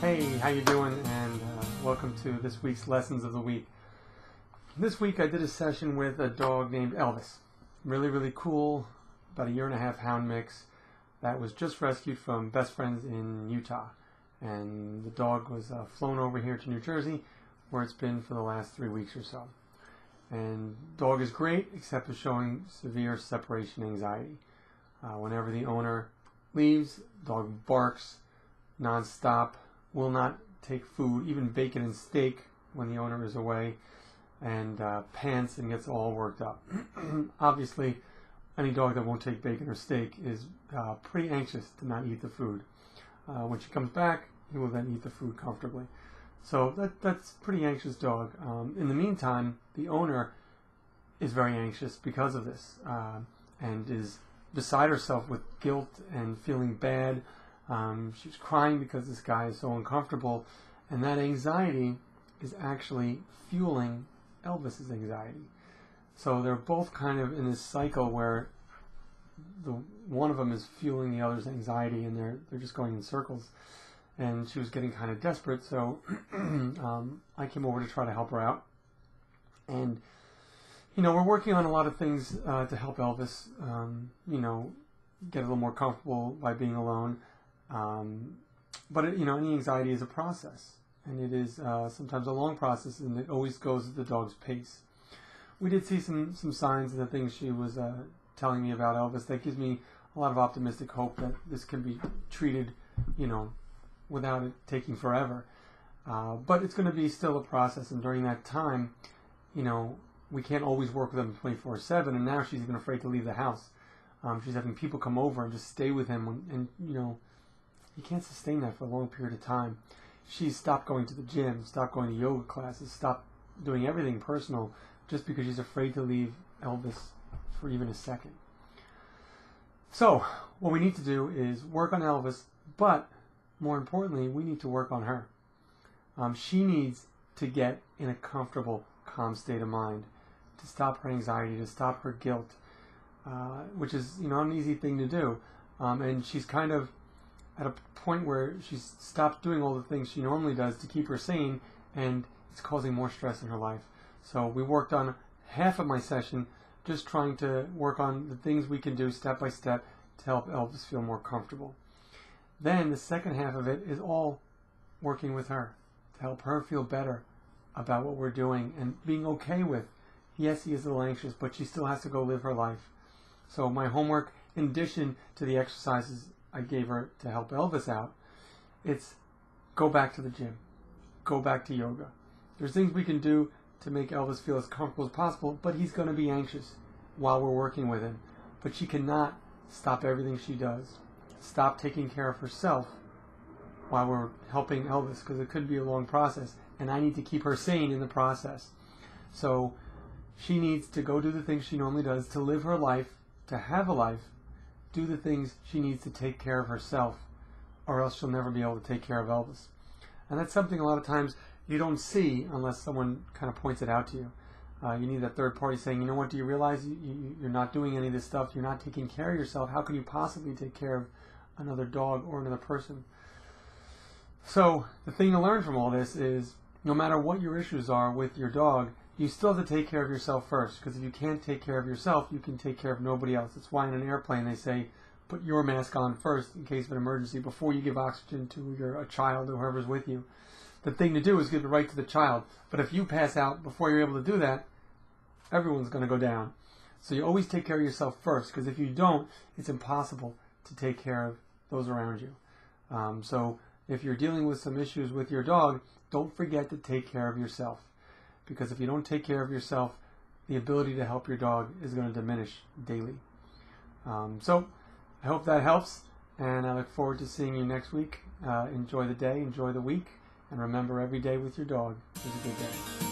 Hey, how you doing? And welcome to this week's Lessons of the Week. This week I did a session with a dog named Elvis. Really cool, about a 1.5-year hound mix that was just rescued from Best Friends in Utah. And the dog was flown over here to New Jersey, where it's been for the last 3 weeks or so. And dog is great, except for showing severe separation anxiety. Whenever the owner leaves, dog barks non-stop, will not take food, even bacon and steak, when the owner is away, and pants and gets all worked up. Obviously, any dog that won't take bacon or steak is pretty anxious to not eat the food. When she comes back, he will then eat the food comfortably. So that's a pretty anxious dog. In the meantime, the owner is very anxious because of this, and is beside herself with guilt and feeling bad. She's crying because this guy is so uncomfortable, and that anxiety is actually fueling Elvis's anxiety. So they're both kind of in this cycle where one of them is fueling the other's anxiety, and they're just going in circles. And she was getting kind of desperate, so I came over to try to help her out. And we're working on a lot of things to help Elvis, get a little more comfortable by being alone. But any anxiety is a process, and it is sometimes a long process, and it always goes at the dog's pace. We did see some signs of the things she was telling me about Elvis that gives me a lot of optimistic hope that this can be treated, without it taking forever. But it's going to be still a process, and during that time, we can't always work with him 24/7, and now she's even afraid to leave the house. She's having people come over and just stay with him, and you can't sustain that for a long period of time. She's stopped going to the gym, stopped going to yoga classes, stopped doing everything personal just because she's afraid to leave Elvis for even a second. So what we need to do is work on Elvis, but more importantly, we need to work on her. She needs to get in a comfortable, calm state of mind, to stop her anxiety, to stop her guilt, which is an easy thing to do. And she's kind of at a point where she's stopped doing all the things she normally does to keep her sane, and it's causing more stress in her life. So we worked on half of my session just trying to work on the things we can do step by step to help Elvis feel more comfortable. Then the second half of it is all working with her to help her feel better about what we're doing and being okay with, yes, he is a little anxious, but she still has to go live her life. So my homework, in addition to the exercises I gave her to help Elvis out, it's go back to the gym, go back to yoga. There's things we can do to make Elvis feel as comfortable as possible, but he's going to be anxious while we're working with him. But she cannot stop everything she does. Stop taking care of herself while we're helping Elvis, because it could be a long process, and I need to keep her sane in the process. So she needs to go do the things she normally does to live her life, to have a life, do the things she needs to take care of herself, or else she'll never be able to take care of Elvis. And that's something a lot of times you don't see unless someone kind of points it out to you. You need that third party saying, you know what, do you realize you're not doing any of this stuff, you're not taking care of yourself, how can you possibly take care of another dog or another person? So the thing to learn from all this is, no matter what your issues are with your dog, you still have to take care of yourself first, because if you can't take care of yourself, you can take care of nobody else. That's why in an airplane they say, put your mask on first in case of an emergency before you give oxygen to a child or whoever's with you. The thing to do is give it right to the child. But if you pass out before you're able to do that, everyone's going to go down. So you always take care of yourself first, because if you don't, it's impossible to take care of those around you. So if you're dealing with some issues with your dog, don't forget to take care of yourself. Because if you don't take care of yourself, the ability to help your dog is going to diminish daily. So I hope that helps, and I look forward to seeing you next week. Enjoy the day, enjoy the week, and remember, every day with your dog is a good day.